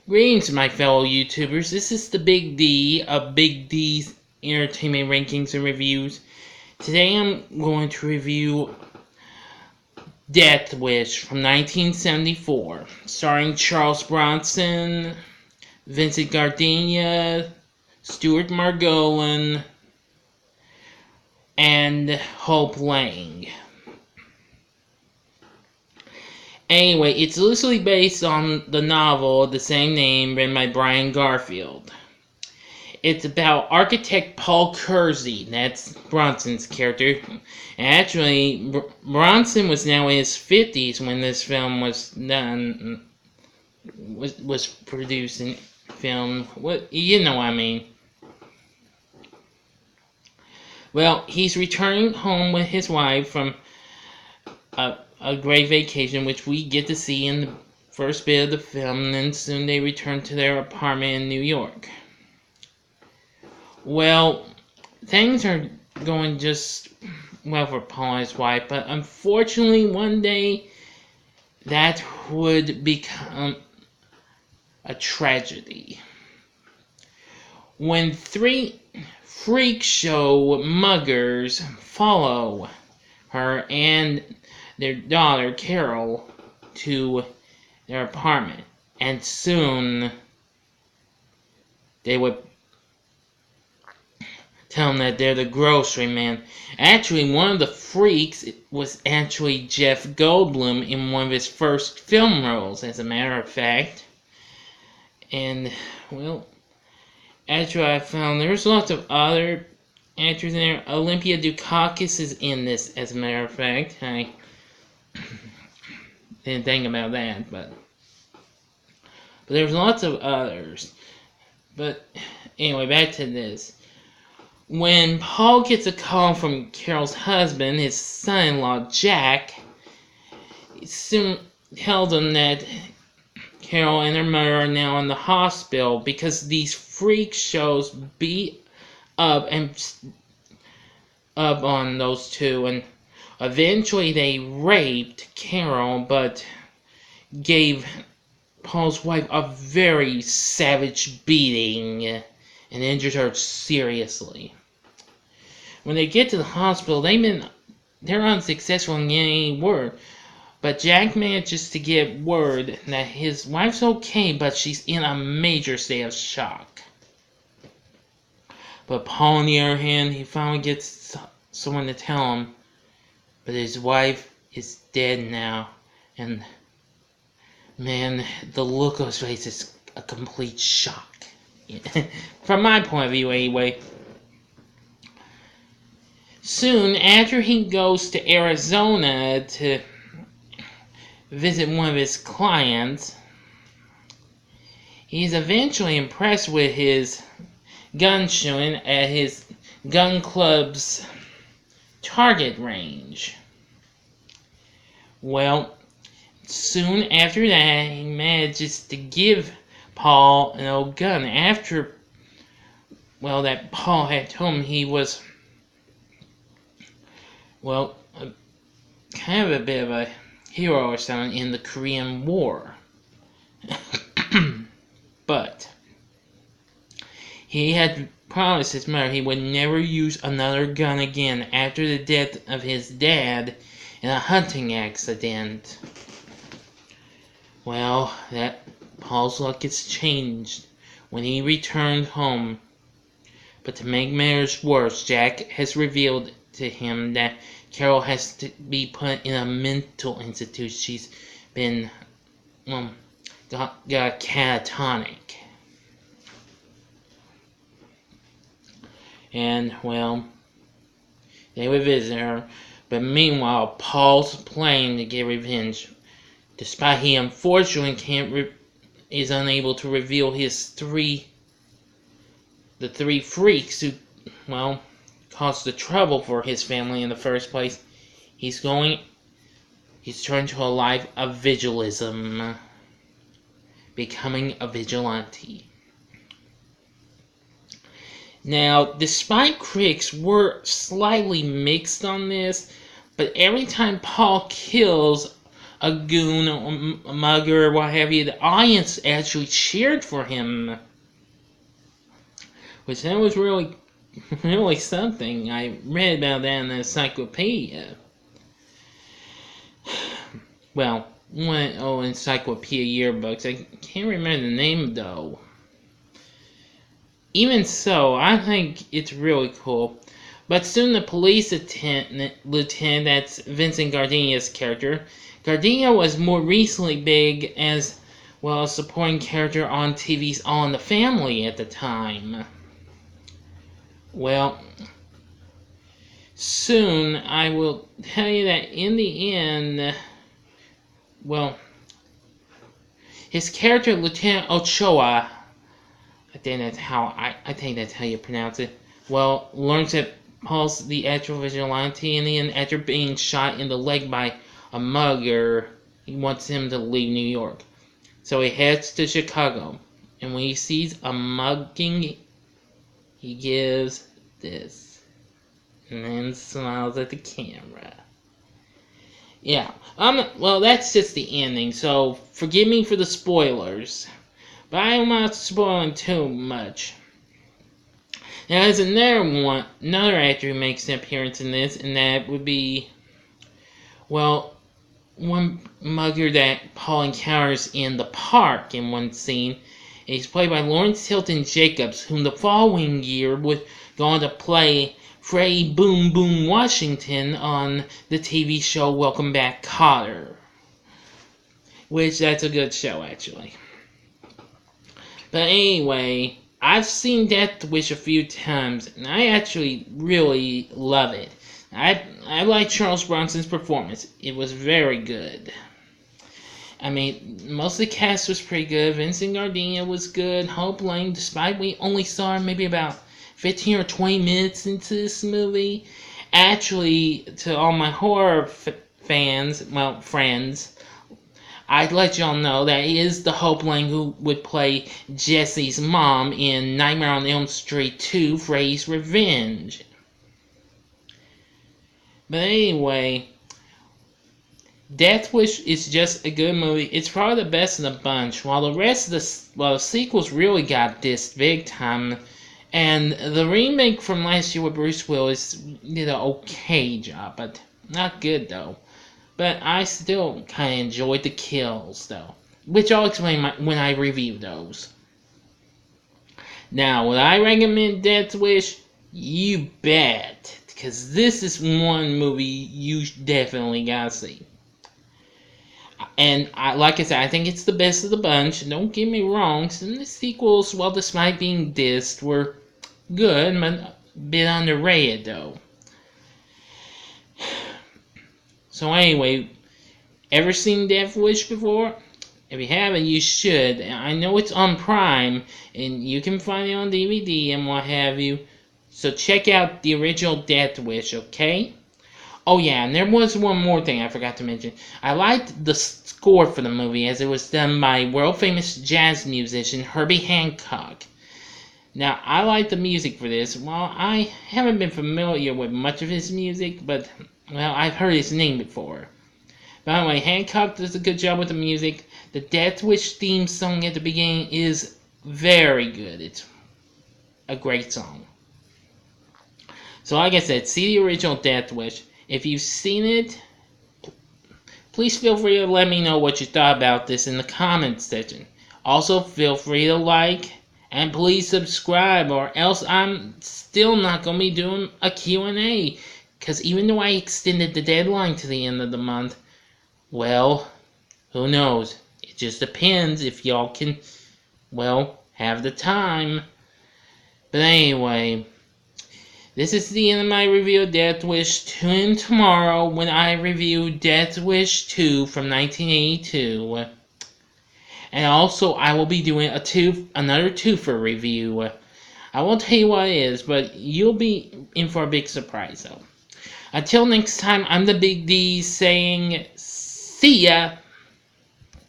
Greetings, my fellow YouTubers. This is the Big D of Big D's Entertainment Rankings and Reviews. Today I'm going to review Death Wish from 1974, starring Charles Bronson, Vincent Gardenia, Stuart Margolin, and Hope Lange. Anyway, it's loosely based on the novel of the same name written by Brian Garfield. It's about architect Paul Kersey, that's Bronson's character. Actually, Bronson was now in his 50s when this film was done, was produced and filmed. You know what I mean. Well, he's returning home with his wife from a great vacation, which we get to see in the first bit of the film, and then soon they return to their apartment in New York. Well, things are going just well for Paul and his wife, but unfortunately one day that would become a tragedy. When three freak show muggers follow her and their daughter Carol to their apartment, and soon they would tell them that they're the grocery man. Actually, one of the freaks was actually Jeff Goldblum in one of his first film roles, as a matter of fact. And, well, actually I found there's lots of other actors in there. Olympia Dukakis is in this, as a matter of fact. I didn't think about that, but there's lots of others. But anyway, back to this. When Paul gets a call from Carol's husband, his son-in-law Jack, he soon tells him that Carol and her mother are now in the hospital because these freak shows beat up on those two, and eventually they raped Carol, but gave Paul's wife a very savage beating and injured her seriously. When they get to the hospital, they're unsuccessful in getting any word, but Jack manages to get word that his wife's okay, but she's in a major state of shock. But Paul, on the other hand, he finally gets someone to tell him, but his wife is dead now, and man, the look on his face is a complete shock. From my point of view, anyway. Soon after he goes to Arizona to visit one of his clients, he's eventually impressed with his gun showing at his gun club's target range. Well, soon after that, he manages to give Paul an old gun after, well, that Paul had told him he was, well, kind of a bit of a hero or something in the Korean War. But he had promised his mother he would never use another gun again after the death of his dad in a hunting accident. Well, that Paul's luck gets changed when he returned home. But to make matters worse, Jack has revealed to him that Carol has to be put in a mental institution. She's been got catatonic. And, well, they would visit her. But meanwhile, Paul's planning to get revenge, despite he unfortunately is unable to reveal the three freaks who, well, caused the trouble for his family in the first place. He's turned to a life of vigilism, becoming a vigilante. Now, despite critics were slightly mixed on this, but every time Paul kills a goon, a mugger, what have you, the audience actually cheered for him. Which that was really, really something. I read about that in the encyclopedia. Well, encyclopedia yearbooks. I can't remember the name though. Even so, I think it's really cool. But soon the police lieutenant, that's Vincent Gardenia's character. Gardenia was more recently big as, well, a supporting character on TV's All in the Family at the time. Well, soon I will tell you that in the end, well, his character, Lieutenant Ochoa, I think that's how you pronounce it, well, learns that Paul's the actual vigilante, and then after being shot in the leg by a mugger, he wants him to leave New York. So he heads to Chicago, and when he sees a mugging, he gives this, and then smiles at the camera. Yeah, well, that's just the ending, so forgive me for the spoilers, but I'm not spoiling too much. Now, there's another actor who makes an appearance in this, and that would be, well, one mugger that Paul encounters in the park in one scene. He's played by Lawrence Hilton Jacobs, whom the following year would go on to play Freddie Boom Boom Washington on the TV show Welcome Back, Kotter. Which, that's a good show, actually. But anyway, I've seen Death Wish a few times, and I actually really love it. I like Charles Bronson's performance. It was very good. I mean, most of the cast was pretty good. Vincent Gardenia was good. Hope Lange, despite we only saw her maybe about 15 or 20 minutes into this movie. Actually, to all my horror fans, well, friends, I'd let y'all know that it is the Hope Lange who would play Jesse's mom in Nightmare on Elm Street 2, Freddy's Revenge. But anyway, Death Wish is just a good movie. It's probably the best of the bunch. While the sequels really got dissed big time, and the remake from last year with Bruce Willis did an okay job, but not good though. But I still kind of enjoyed the kills though, which I'll explain when I review those. Now, would I recommend Death Wish? You bet, because this is one movie you definitely gotta see. And like I said, I think it's the best of the bunch. Don't get me wrong, some of the sequels, well, despite being dissed, were good, but a bit underrated though. So anyway, ever seen Death Wish before? If you haven't, you should. I know it's on Prime, and you can find it on DVD and what have you. So check out the original Death Wish, okay? Oh yeah, and there was one more thing I forgot to mention. I liked the score for the movie as it was done by world-famous jazz musician Herbie Hancock. Now, I like the music for this. Well, I haven't been familiar with much of his music, but, well, I've heard his name before. By the way, Hancock does a good job with the music. The Death Wish theme song at the beginning is very good. It's a great song. So like I said, see the original Death Wish. If you've seen it, please feel free to let me know what you thought about this in the comments section. Also, feel free to like, and please subscribe, or else I'm still not going to be doing a Q&A. Because even though I extended the deadline to the end of the month, well, who knows? It just depends if y'all can, well, have the time. But anyway, this is the end of my review of Death Wish. Tune in tomorrow when I review Death Wish 2 from 1982. And also, I will be doing another twofer review. I won't tell you what it is, but you'll be in for a big surprise, though. Until next time, I'm the Big D saying, see ya!